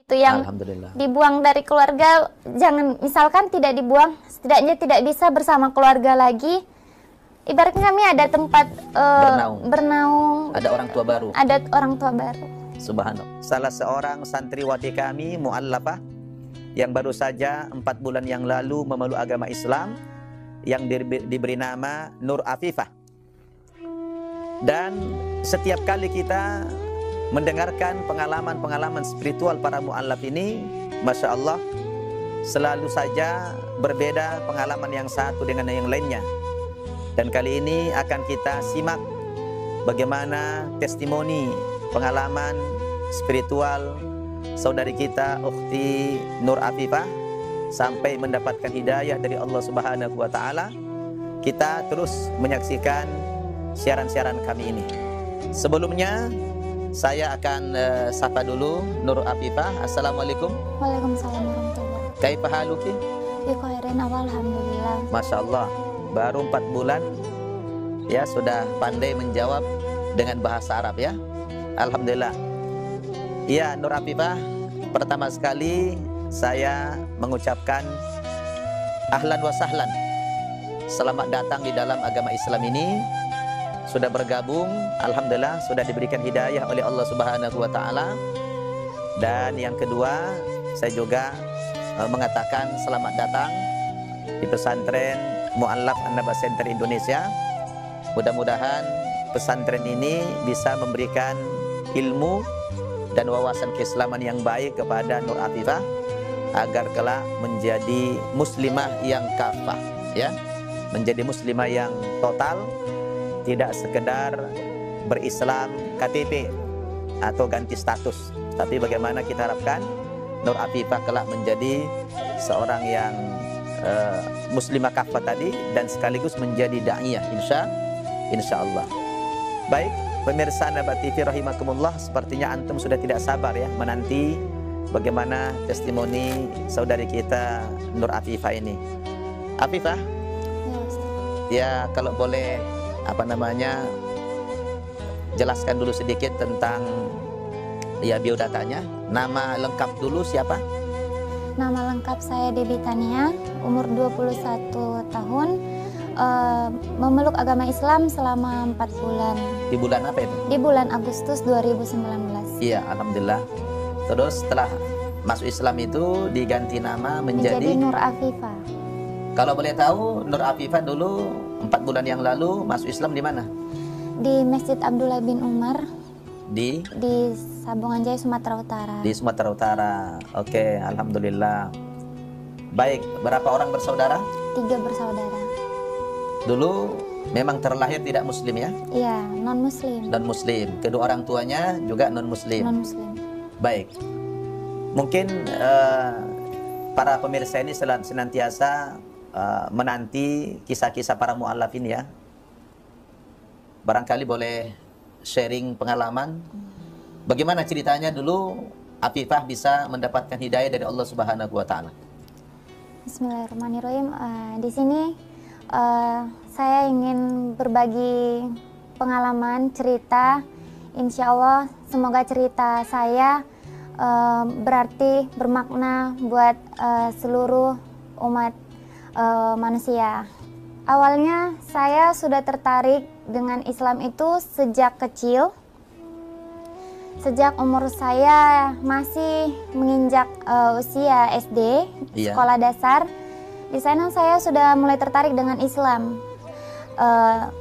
Itu yang Alhamdulillah. dibuang dari keluarga, jangan misalkan tidak dibuang, setidaknya tidak bisa bersama keluarga lagi. Ibaratnya kami ada tempat bernaung. Ada orang tua baru. Ada orang tua baru. Subhanallah. Salah seorang santriwati kami, mu'allafah, yang baru saja 4 bulan yang lalu memeluk agama Islam, yang diberi nama Nur Afifah. Dan setiap kali kita mendengarkan pengalaman-pengalaman spiritual para mu'allaf ini, Masya Allah, selalu saja berbeda pengalaman yang satu dengan yang lainnya. Dan kali ini akan kita simak bagaimana testimoni pengalaman spiritual saudari kita, Ukhti Nur Afifah, sampai mendapatkan hidayah dari Allah Subhanahu wa Ta'ala. Kita terus menyaksikan siaran-siaran kami ini. Sebelumnya saya akan sapa dulu Nur Afifah. Assalamualaikum. Waalaikumsalam warahmatullahi wabarakatuh. Kaifa haluki? Bi khairin, alhamdulillah. Masya Allah, baru 4 bulan ya sudah pandai menjawab dengan bahasa Arab ya. Alhamdulillah. Ya, Nur Afifah, pertama sekali saya mengucapkan ahlan wa sahlan. Selamat datang di dalam agama Islam ini. Sudah bergabung, alhamdulillah, sudah diberikan hidayah oleh Allah Subhanahu wa Ta'ala. Dan yang kedua, saya juga mengatakan selamat datang di pesantren Mu'allaf An-Naba Center Indonesia. Mudah-mudahan pesantren ini bisa memberikan ilmu dan wawasan keislaman yang baik kepada Nur Afifah agar kelak menjadi muslimah yang kafah, ya, menjadi muslimah yang total, tidak sekedar berislam KTP atau ganti status, tapi bagaimana kita harapkan Nur Afifah kelak menjadi seorang yang muslimah kafah tadi dan sekaligus menjadi da'iyah insya Allah. Baik, pemirsa An-Naba TV rahimakumullah, sepertinya antum sudah tidak sabar ya menanti bagaimana testimoni saudari kita Nur Afifah ini. Afifah, ya kalau boleh jelaskan dulu sedikit tentang ya biodatanya. Nama lengkap dulu siapa? Nama lengkap saya Debbie Tania, umur 21 tahun, memeluk agama Islam selama 4 bulan. Di bulan apa itu? Di bulan Agustus 2019. Iya, alhamdulillah. Terus setelah masuk Islam itu diganti nama menjadi Nur Afifah. Kalau boleh tahu, Nur Afifah dulu 4 bulan yang lalu masuk Islam di mana? Di Masjid Abdullah bin Umar. Di Sabungan Jaya, Sumatera Utara. Di Sumatera Utara. Oke, alhamdulillah. Baik, berapa orang bersaudara? 3 bersaudara. Dulu memang terlahir tidak muslim ya? Iya, non-muslim. Non-muslim. Kedua orang tuanya juga non-muslim. Non-muslim. Baik. Mungkin para pemirsa ini senantiasa menanti kisah-kisah para mu'allaf ini ya. Barangkali boleh sharing pengalaman. Bagaimana ceritanya dulu Afifah bisa mendapatkan hidayah dari Allah Subhanahu wa Ta'ala? Bismillahirrahmanirrahim. Di sini saya ingin berbagi pengalaman, cerita. Insya Allah semoga cerita saya berarti bermakna buat seluruh umat manusia. Awalnya saya sudah tertarik dengan Islam itu sejak kecil. Sejak umur saya masih menginjak usia SD, sekolah dasar. Di sana saya sudah mulai tertarik dengan Islam.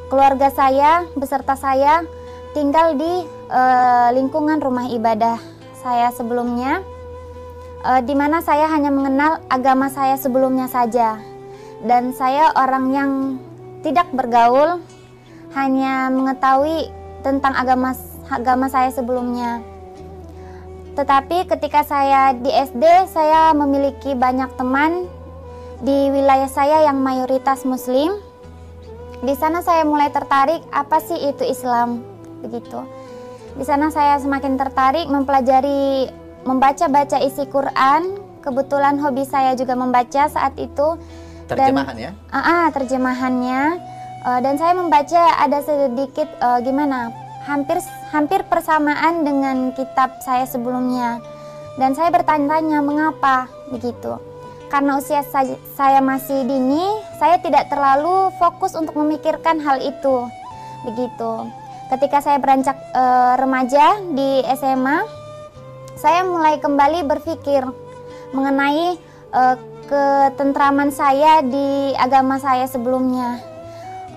Keluarga saya beserta saya tinggal di lingkungan rumah ibadah saya sebelumnya, di mana saya hanya mengenal agama saya sebelumnya saja. Dan saya orang yang tidak bergaul, hanya mengetahui tentang agama saya sebelumnya. Tetapi ketika saya di SD, saya memiliki banyak teman di wilayah saya yang mayoritas muslim. Di sana saya mulai tertarik, apa sih itu Islam, begitu. Di sana saya semakin tertarik mempelajari, membaca-baca isi Quran. Kebetulan hobi saya juga membaca saat itu. Terjemahan ya? Terjemahannya. Dan saya membaca ada sedikit hampir persamaan dengan kitab saya sebelumnya. Dan saya bertanya-tanya mengapa begitu. Karena usia saya masih dini, saya tidak terlalu fokus untuk memikirkan hal itu. Begitu. Ketika saya beranjak remaja di SMA, saya mulai kembali berpikir mengenai ketentraman saya di agama saya sebelumnya.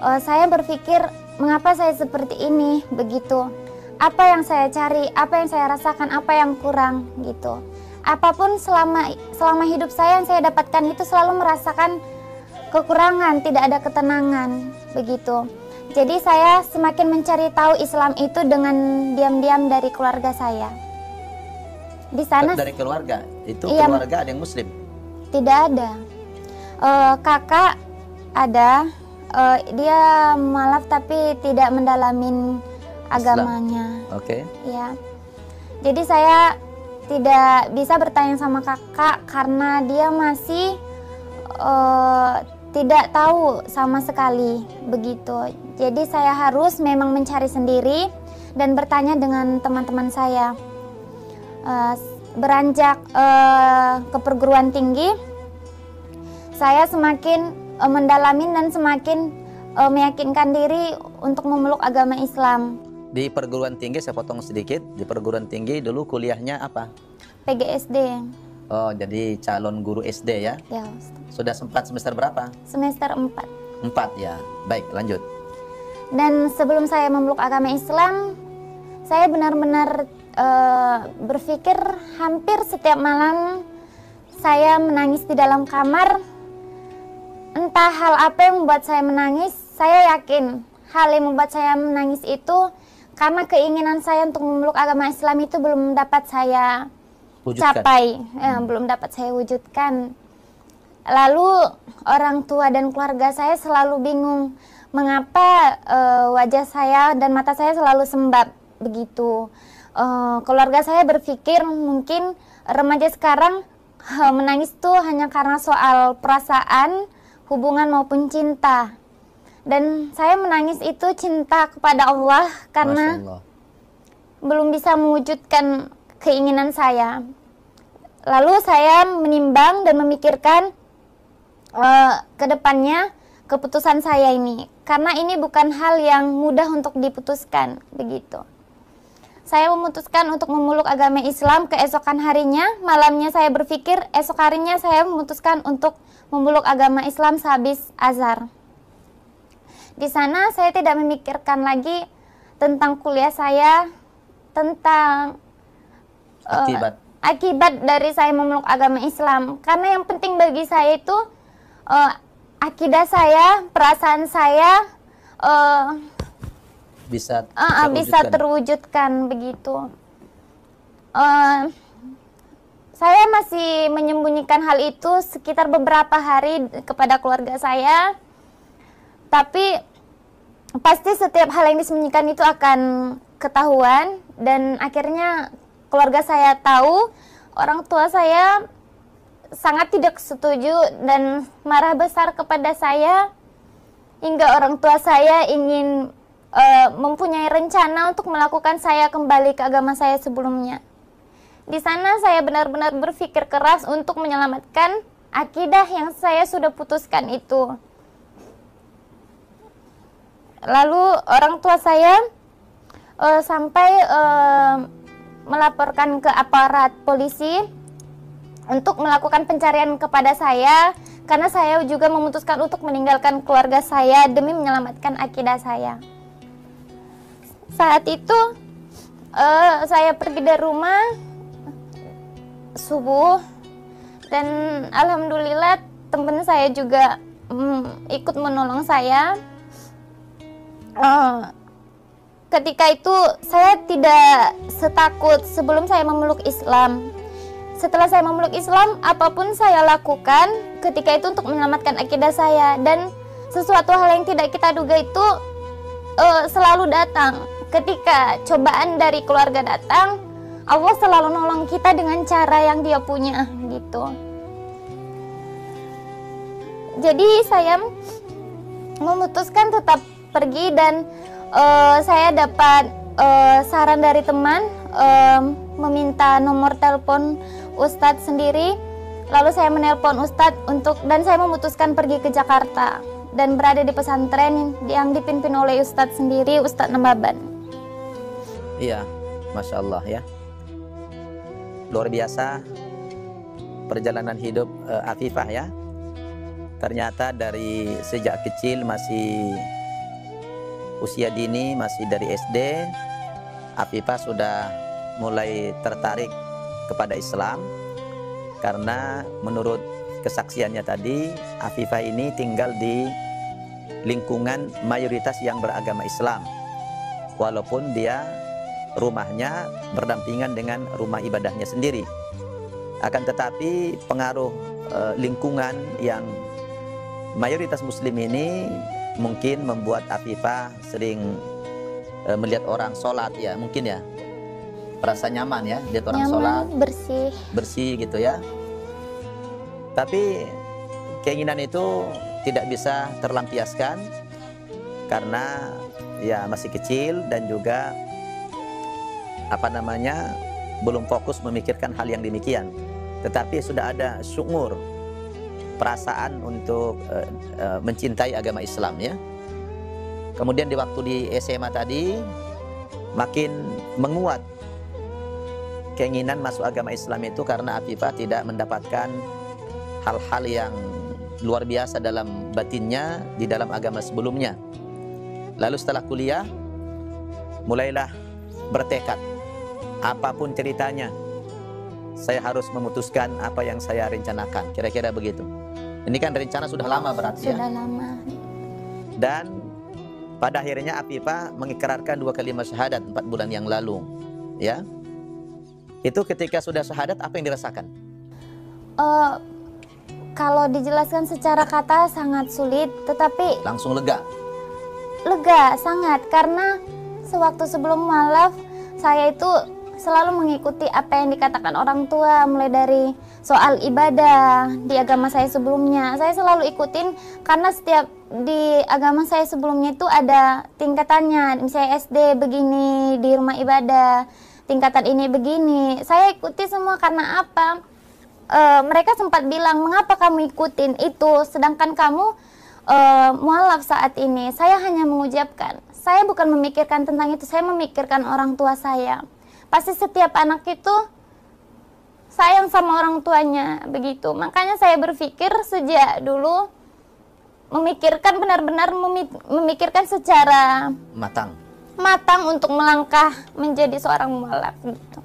Saya berpikir, mengapa saya seperti ini begitu? Apa yang saya cari, apa yang saya rasakan, apa yang kurang gitu. Apapun selama hidup saya yang saya dapatkan itu selalu merasakan kekurangan, tidak ada ketenangan begitu. Jadi saya semakin mencari tahu Islam itu dengan diam-diam dari keluarga saya. Di sana dari keluarga itu iya, keluarga ada yang Muslim? Tidak ada. Kakak ada, dia mualaf tapi tidak mendalamin agamanya. Oke. Ya. Jadi saya tidak bisa bertanya sama kakak karena dia masih tidak tahu sama sekali begitu. Jadi saya harus memang mencari sendiri dan bertanya dengan teman-teman saya. Beranjak ke perguruan tinggi, saya semakin mendalami dan semakin meyakinkan diri untuk memeluk agama Islam. Di perguruan tinggi, saya potong sedikit, di perguruan tinggi dulu kuliahnya apa? PGSD. Oh, jadi calon guru SD ya? Ya, Sudah sempat semester berapa? semester 4. 4 ya. Baik, lanjut. Dan sebelum saya memeluk agama Islam, saya benar-benar berpikir hampir setiap malam saya menangis di dalam kamar. Entah hal apa yang membuat saya menangis, saya yakin hal yang membuat saya menangis itu karena keinginan saya untuk memeluk agama Islam itu belum dapat saya capai, belum dapat saya wujudkan. Lalu orang tua dan keluarga saya selalu bingung mengapa wajah saya dan mata saya selalu sembab begitu. Keluarga saya berpikir mungkin remaja sekarang menangis tuh hanya karena soal perasaan, hubungan maupun cinta. Dan saya menangis itu cinta kepada Allah karena belum bisa mewujudkan keinginan saya. Lalu saya menimbang dan memikirkan ke depannya keputusan saya ini. Karena ini bukan hal yang mudah untuk diputuskan, begitu. Saya memutuskan untuk memeluk agama Islam keesokan harinya. Malamnya saya berpikir, esok harinya saya memutuskan untuk memeluk agama Islam sehabis azhar. Di sana saya tidak memikirkan lagi tentang kuliah saya, tentang akibat dari saya memeluk agama Islam. Karena yang penting bagi saya itu akidah saya, perasaan saya bisa terwujudkan begitu. Saya masih menyembunyikan hal itu sekitar beberapa hari kepada keluarga saya. Tapi pasti setiap hal yang disembunyikan itu akan ketahuan dan akhirnya keluarga saya tahu. Orang tua saya sangat tidak setuju dan marah besar kepada saya hingga orang tua saya ingin mempunyai rencana untuk melakukan saya kembali ke agama saya sebelumnya. Di sana saya benar-benar berpikir keras untuk menyelamatkan akidah yang saya sudah putuskan itu. Lalu orang tua saya sampai melaporkan ke aparat polisi untuk melakukan pencarian kepada saya karena saya juga memutuskan untuk meninggalkan keluarga saya demi menyelamatkan akidah saya. Saat itu saya pergi dari rumah subuh dan alhamdulillah teman saya juga ikut menolong saya. Ketika itu saya tidak setakut sebelum saya memeluk Islam. Setelah saya memeluk Islam, apapun saya lakukan ketika itu untuk menyelamatkan akidah saya. Dan sesuatu hal yang tidak kita duga itu selalu datang. Ketika cobaan dari keluarga datang, Allah selalu nolong kita dengan cara yang Dia punya gitu. Jadi saya memutuskan tetap pergi dan saya dapat saran dari teman meminta nomor telepon Ustadz sendiri. Lalu saya menelpon Ustadz dan saya memutuskan pergi ke Jakarta dan berada di pesantren yang dipimpin oleh Ustadz sendiri, Ustadz Nababan. Iya, Masya Allah ya. Luar biasa perjalanan hidup Afifah ya. Ternyata dari sejak kecil, masih usia dini, masih dari SD, Afifah sudah mulai tertarik kepada Islam. Karena menurut kesaksiannya tadi, Afifah ini tinggal di lingkungan mayoritas yang beragama Islam. Walaupun dia rumahnya berdampingan dengan rumah ibadahnya sendiri. Akan tetapi pengaruh lingkungan yang mayoritas muslim ini mungkin membuat Afifah sering melihat orang sholat ya, mungkin ya. Merasa nyaman ya, lihat orang sholat bersih gitu ya. Tapi keinginan itu tidak bisa terlampiaskan karena ya masih kecil dan juga belum fokus memikirkan hal yang demikian. Tetapi sudah ada syukur, perasaan untuk mencintai agama Islam ya. Kemudian di waktu di SMA tadi makin menguat keinginan masuk agama Islam itu karena Afifah tidak mendapatkan hal-hal yang luar biasa dalam batinnya di dalam agama sebelumnya. Lalu setelah kuliah mulailah bertekad, apapun ceritanya saya harus memutuskan apa yang saya rencanakan, kira-kira begitu. Ini kan rencana sudah lama berarti ya. Sudah lama. Dan pada akhirnya Afifah mengikrarkan 2 kalimat syahadat 4 bulan yang lalu ya. Itu ketika sudah syahadat apa yang dirasakan? Kalau dijelaskan secara kata sangat sulit, tetapi langsung lega? Lega, sangat. Karena sewaktu sebelum mualaf, saya itu selalu mengikuti apa yang dikatakan orang tua, mulai dari soal ibadah di agama saya sebelumnya. Saya selalu ikutin karena setiap di agama saya sebelumnya itu ada tingkatannya. Misalnya SD begini, di rumah ibadah tingkatan ini begini. Saya ikuti semua karena apa? Mereka sempat bilang, mengapa kamu ikutin itu sedangkan kamu mualaf saat ini? Saya hanya mengucapkan, saya bukan memikirkan tentang itu, saya memikirkan orang tua saya. Pasti setiap anak itu sayang sama orang tuanya, begitu. Makanya saya berpikir sejak dulu memikirkan, benar-benar memikirkan secara matang untuk melangkah menjadi seorang mualaf gitu.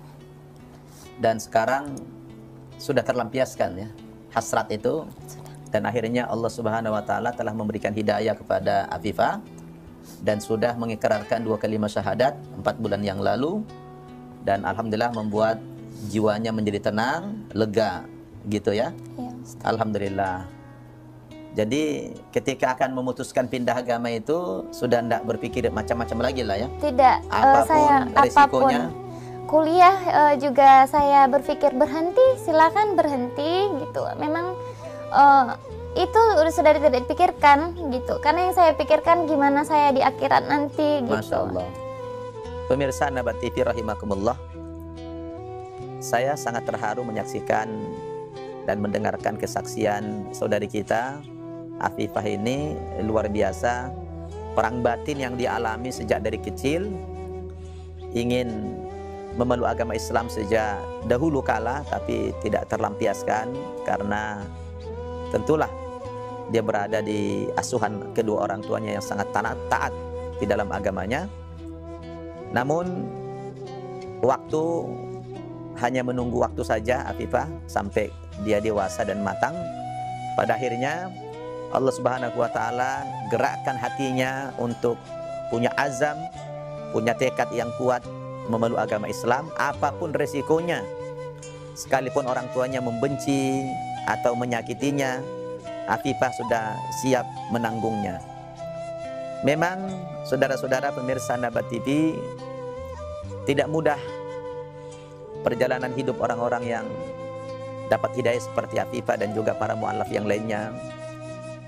Dan sekarang sudah terlampiaskan ya hasrat itu. Dan akhirnya Allah Subhanahu wa taala telah memberikan hidayah kepada Afifah dan sudah mengikrarkan 2 kalimat syahadat 4 bulan yang lalu, dan alhamdulillah membuat jiwanya menjadi tenang, lega gitu ya. Ya, alhamdulillah. Jadi ketika akan memutuskan pindah agama itu sudah tidak berpikir macam-macam lagi lah ya? Tidak, apapun resikonya. Kuliah juga saya berpikir berhenti, silakan berhenti gitu. Memang itu sudah tidak dipikirkan gitu. Karena yang saya pikirkan gimana saya di akhirat nanti gitu. Masya Allah. Pemirsa Nabat TV rahimakumullah, saya sangat terharu menyaksikan dan mendengarkan kesaksian saudari kita Afifah ini. Luar biasa perang batin yang dialami sejak dari kecil, ingin memeluk agama Islam sejak dahulu kala, tapi tidak terlampiaskan karena tentulah dia berada di asuhan kedua orang tuanya yang sangat taat di dalam agamanya. Namun waktu hanya menunggu waktu saja Afifah sampai dia dewasa dan matang. Pada akhirnya Allah Subhanahu wa taala gerakkan hatinya untuk punya azam, punya tekad yang kuat memeluk agama Islam apapun resikonya. Sekalipun orang tuanya membenci atau menyakitinya, Afifah sudah siap menanggungnya. Memang saudara-saudara pemirsa Nabat TV, tidak mudah perjalanan hidup orang-orang yang dapat hidayah seperti Afifah dan juga para mu'alaf yang lainnya.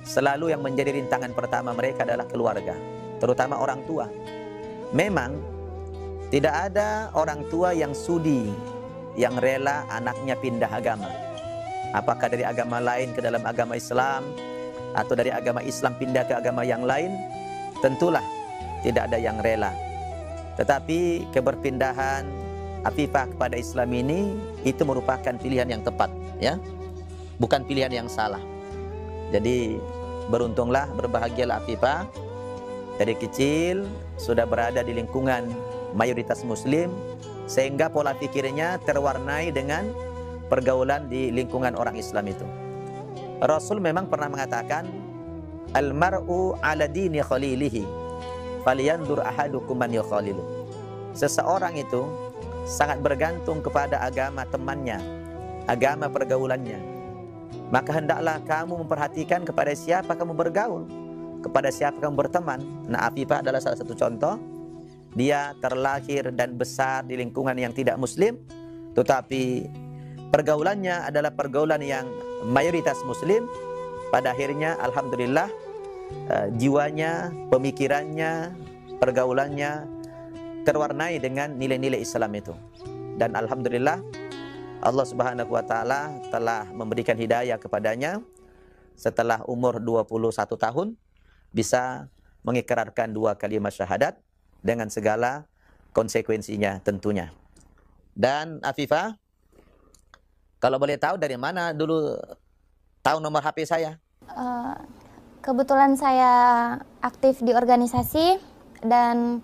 Selalu yang menjadi rintangan pertama mereka adalah keluarga, terutama orang tua. Memang tidak ada orang tua yang sudi yang rela anaknya pindah agama. Apakah dari agama lain ke dalam agama Islam, atau dari agama Islam pindah ke agama yang lain, tentulah tidak ada yang rela. Tetapi keberpindahan Afifah kepada Islam ini itu merupakan pilihan yang tepat, ya, bukan pilihan yang salah. Jadi beruntunglah, berbahagialah Afifah, dari kecil sudah berada di lingkungan mayoritas Muslim, sehingga pola pikirnya terwarnai dengan pergaulan di lingkungan orang Islam itu. Rasul memang pernah mengatakan, Al-mar'u ala dini khalilihi, falyandur ahadukum man yukhalilu. Seseorang itu sangat bergantung kepada agama temannya, agama pergaulannya. Maka hendaklah kamu memperhatikan kepada siapa kamu bergaul, kepada siapa kamu berteman. Nah, Afifah adalah salah satu contoh. Dia terlahir dan besar di lingkungan yang tidak Muslim, tetapi pergaulannya adalah pergaulan yang mayoritas Muslim. Pada akhirnya alhamdulillah, jiwanya, pemikirannya, pergaulannya terwarnai dengan nilai-nilai Islam itu. Dan alhamdulillah Allah Subhanahu wa taala telah memberikan hidayah kepadanya setelah umur 21 tahun bisa mengikrarkan 2 kalimat syahadat dengan segala konsekuensinya tentunya. Dan Afifah, kalau boleh tahu dari mana dulu tahu nomor HP saya? Kebetulan saya aktif di organisasi, dan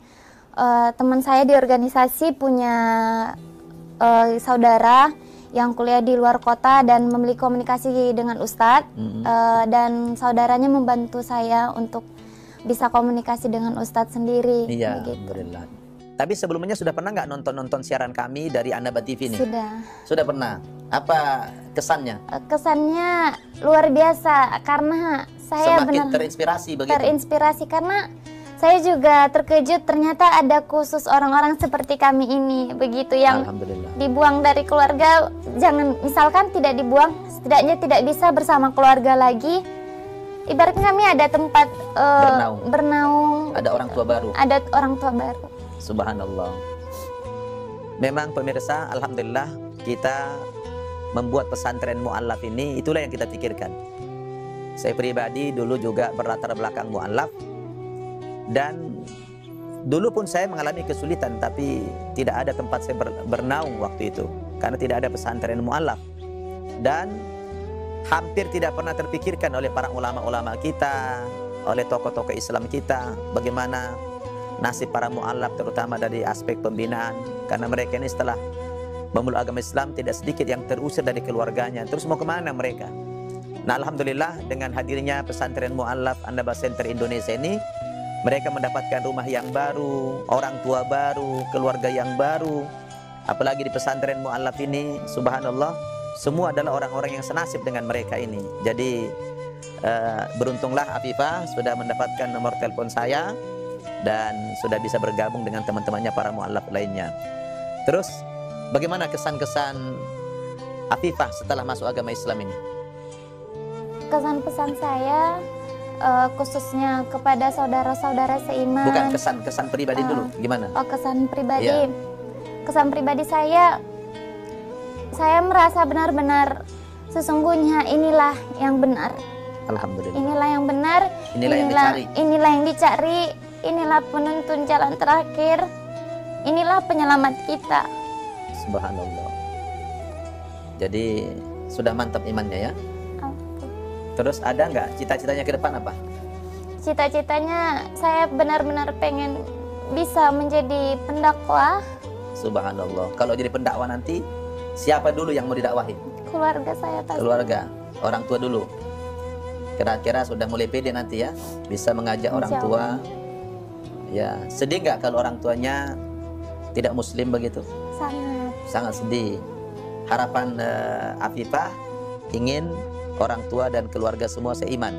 teman saya di organisasi punya saudara yang kuliah di luar kota dan memiliki komunikasi dengan Ustadz, dan saudaranya membantu saya untuk bisa komunikasi dengan Ustadz sendiri. Iya, alhamdulillah. Tapi sebelumnya sudah pernah nggak nonton siaran kami dari Annaba TV ini? Sudah pernah. Apa kesannya? Kesannya luar biasa, karena saya semakin terinspirasi begitu. Terinspirasi karena saya juga terkejut, ternyata ada khusus orang-orang seperti kami ini, begitu, yang dibuang dari keluarga. Jangan, misalkan tidak dibuang, setidaknya tidak bisa bersama keluarga lagi. Ibaratnya kami ada tempat bernaung. Ada orang tua baru. Ada orang tua baru. Subhanallah. Memang pemirsa, alhamdulillah kita membuat pesantren mu'allaf ini, itulah yang kita pikirkan. Saya pribadi dulu juga berlatar belakang mu'allaf, dan dulu pun saya mengalami kesulitan, tapi tidak ada tempat saya bernaung waktu itu, karena tidak ada pesantren mu'allaf. Dan hampir tidak pernah terpikirkan oleh para ulama-ulama kita, oleh tokoh-tokoh Islam kita, bagaimana nasib para mu'allaf, terutama dari aspek pembinaan. Karena mereka ini setelah memeluk agama Islam, tidak sedikit yang terusir dari keluarganya. Terus mau kemana mereka? Nah, alhamdulillah dengan hadirnya pesantren mu'allaf Annaba Center Indonesia ini, mereka mendapatkan rumah yang baru, orang tua baru, keluarga yang baru. Apalagi di pesantren mu'allaf ini, subhanallah, semua adalah orang-orang yang senasib dengan mereka ini. Jadi beruntunglah Afifah sudah mendapatkan nomor telepon saya dan sudah bisa bergabung dengan teman-temannya para mu'allaf lainnya. Terus bagaimana kesan-kesan Afifah setelah masuk agama Islam ini? Kesan-pesan saya khususnya kepada saudara-saudara seiman. Bukan, kesan pribadi dulu, gimana? Oh, kesan pribadi. Ya. Kesan pribadi saya merasa benar-benar sesungguhnya inilah yang benar. Alhamdulillah. Inilah yang benar. Inilah yang dicari. Inilah penuntun jalan terakhir. Inilah penyelamat kita. Subhanallah. Jadi sudah mantap imannya ya. Terus ada nggak cita-citanya ke depan apa? Cita-citanya saya benar-benar pengen bisa menjadi pendakwah. Subhanallah. Kalau jadi pendakwah nanti siapa dulu yang mau didakwahi? Keluarga saya pasti. Keluarga, orang tua dulu. Kira-kira sudah mulai pede nanti ya, bisa mengajak orang tua. Ya, sedih nggak kalau orang tuanya tidak Muslim begitu? Sangat sedih. Harapan Afifah ingin orang tua dan keluarga semua seiman.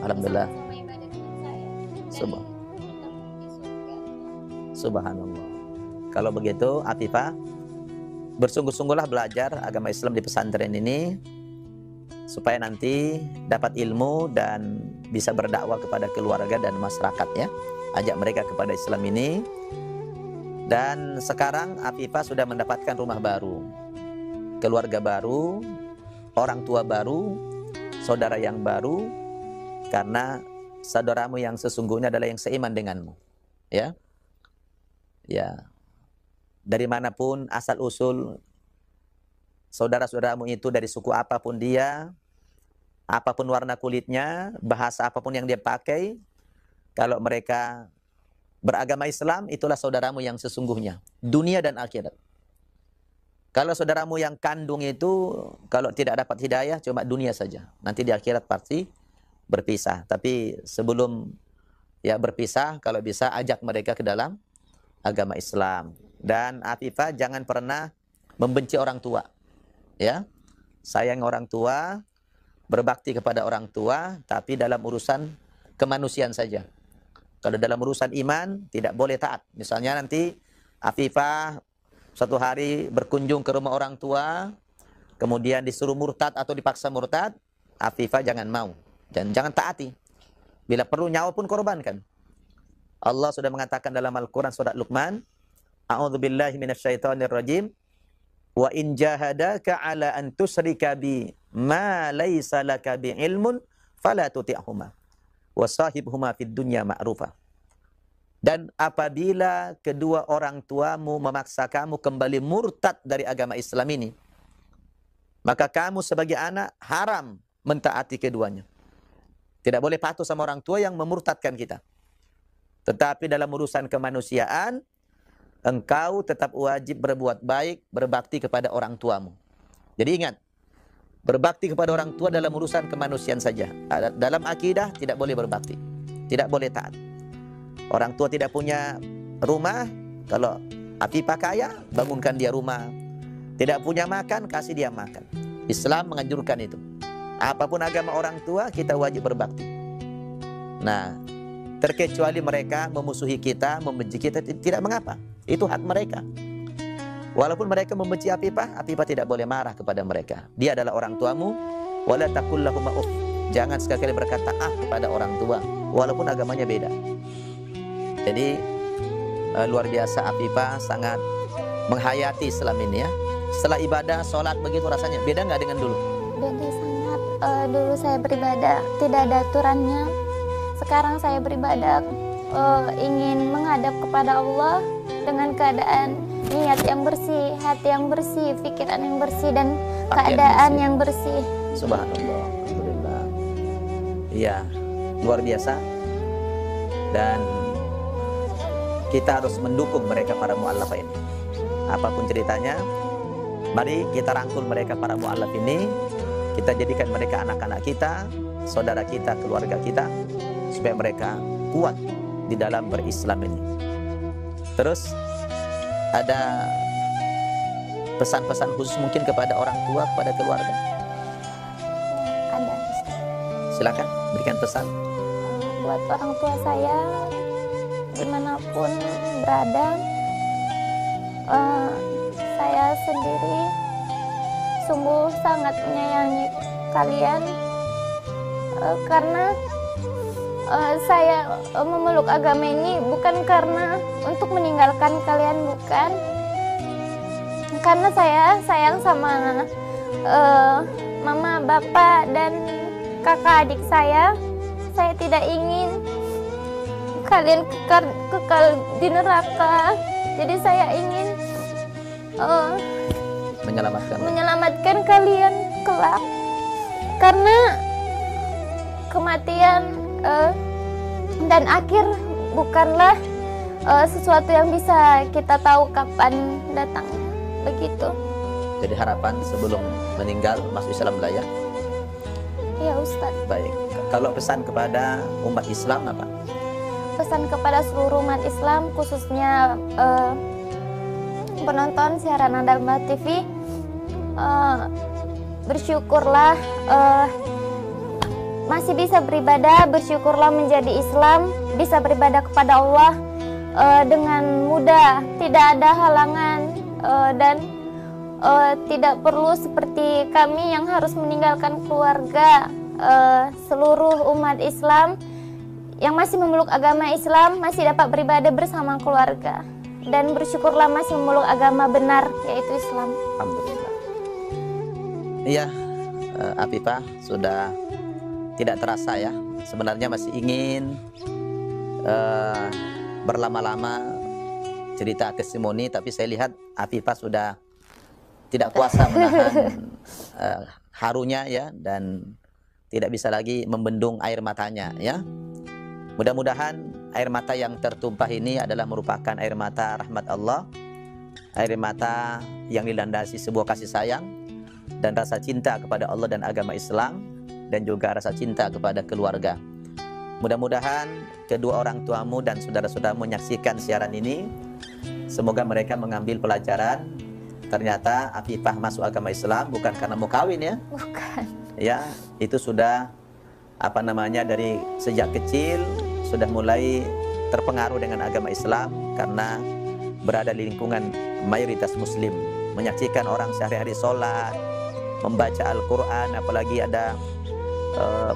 Alhamdulillah. Subhanallah. Kalau begitu Afifah, bersungguh-sungguhlah belajar agama Islam di pesantren ini supaya nanti dapat ilmu dan bisa berdakwah kepada keluarga dan masyarakat ya. Ajak mereka kepada Islam ini. Dan sekarang Afifah sudah mendapatkan rumah baru, keluarga baru, orang tua baru, saudara yang baru, karena saudaramu yang sesungguhnya adalah yang seiman denganmu. Ya, ya. Dari manapun asal usul saudara-saudaramu itu, dari suku apapun dia, apapun warna kulitnya, bahasa apapun yang dia pakai, kalau mereka beragama Islam, itulah saudaramu yang sesungguhnya, dunia dan akhirat. Kalau saudaramu yang kandung itu, kalau tidak dapat hidayah, cuma dunia saja. Nanti di akhirat pasti berpisah. Tapi sebelum ya berpisah, kalau bisa ajak mereka ke dalam agama Islam. Dan Afifah jangan pernah membenci orang tua. Ya, sayang orang tua, berbakti kepada orang tua, tapi dalam urusan kemanusiaan saja. Kalau dalam urusan iman, tidak boleh taat. Misalnya nanti Afifah suatu hari berkunjung ke rumah orang tua, kemudian disuruh murtad atau dipaksa murtad, Afifah jangan mau. Dan jangan taati. Bila perlu nyawa pun korbankan. Allah sudah mengatakan dalam Al-Quran surat Luqman, A'udzubillahi minasyaitonirrajim, wa in jahadaka ala an tusyrika bi ma laysa laka bi ilmun fala tuti'huma wa sahibhuma fid dunya ma'rufa. Dan apabila kedua orang tuamu memaksa kamu kembali murtad dari agama Islam ini, maka kamu sebagai anak haram mentaati keduanya. Tidak boleh patuh sama orang tua yang memurtadkan kita. Tetapi dalam urusan kemanusiaan, engkau tetap wajib berbuat baik, berbakti kepada orang tuamu. Jadi ingat, berbakti kepada orang tua dalam urusan kemanusiaan saja. Dalam akidah tidak boleh berbakti, tidak boleh taat. Orang tua tidak punya rumah, kalau Afifah kaya, bangunkan dia rumah. Tidak punya makan, kasih dia makan. Islam menganjurkan itu. Apapun agama orang tua, kita wajib berbakti. Nah, terkecuali mereka memusuhi kita, membenci kita, tidak mengapa. Itu hak mereka. Walaupun mereka membenci Afifah, Afifah tidak boleh marah kepada mereka. Dia adalah orang tuamu. Wala taqul lahum uff. Jangan sekali-kali berkata kepada orang tua, walaupun agamanya beda. Jadi luar biasa Afifah sangat menghayati Islam ini ya. Setelah ibadah, sholat begitu rasanya beda nggak dengan dulu? Beda sangat. Dulu saya beribadah tidak ada aturannya. Sekarang saya beribadah ingin menghadap kepada Allah dengan keadaan niat yang bersih, hati yang bersih, pikiran yang bersih, dan keadaan yang bersih. Subhanallah, alhamdulillah. Iya, luar biasa. Dan kita harus mendukung mereka para mu'allafah ini. Apapun ceritanya, mari kita rangkul mereka para mu'allaf ini. Kita jadikan mereka anak-anak kita, saudara kita, keluarga kita, supaya mereka kuat di dalam berislam ini. Terus ada pesan-pesan khusus mungkin kepada orang tua, kepada keluarga? Ada. Silakan berikan pesan. Buat orang tua saya dimanapun berada, saya sendiri sungguh sangat menyayangi kalian karena saya memeluk agama ini bukan karena untuk meninggalkan kalian, bukan. Karena saya sayang sama mama, bapak, dan kakak adik saya. Saya tidak ingin kalian kekal di neraka. Jadi saya ingin menyelamatkan kalian kelak. Karena kematian dan akhir bukanlah sesuatu yang bisa kita tahu kapan datangnya, begitu. Jadi harapan sebelum meninggal masuk Islam lah ya? Iya Ustadz. Baik, kalau pesan kepada umat Islam apa? Pesan kepada seluruh umat Islam, khususnya penonton siaran Anda TV, bersyukurlah masih bisa beribadah, bersyukurlah menjadi Islam, bisa beribadah kepada Allah dengan mudah, tidak ada halangan, dan tidak perlu seperti kami yang harus meninggalkan keluarga. Seluruh umat Islam yang masih memeluk agama Islam masih dapat beribadah bersama keluarga. dan bersyukurlah masih memeluk agama benar, yaitu Islam. Alhamdulillah. Iya, Afifah sudah tidak terasa ya. Sebenarnya masih ingin berlama-lama cerita testimoni, tapi saya lihat Afifah sudah tidak kuasa menahan harunya ya, dan tidak bisa lagi membendung air matanya ya. Mudah-mudahan air mata yang tertumpah ini adalah merupakan air mata rahmat Allah, air mata yang dilandasi sebuah kasih sayang dan rasa cinta kepada Allah dan agama Islam, dan juga rasa cinta kepada keluarga. Mudah-mudahan kedua orang tuamu dan saudara-saudaramu menyaksikan siaran ini, semoga mereka mengambil pelajaran. Ternyata Afifah masuk agama Islam bukan karena mau kawin ya. Bukan. Ya, itu sudah dari sejak kecil sudah mulai terpengaruh dengan agama Islam karena berada di lingkungan mayoritas muslim, menyaksikan orang sehari-hari sholat, membaca Al-Quran, apalagi ada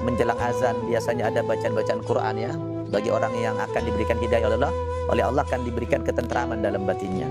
menjelang azan biasanya ada bacaan-bacaan Quran ya. Bagi orang yang akan diberikan hidayah oleh Allah akan diberikan ketentraman dalam batinnya.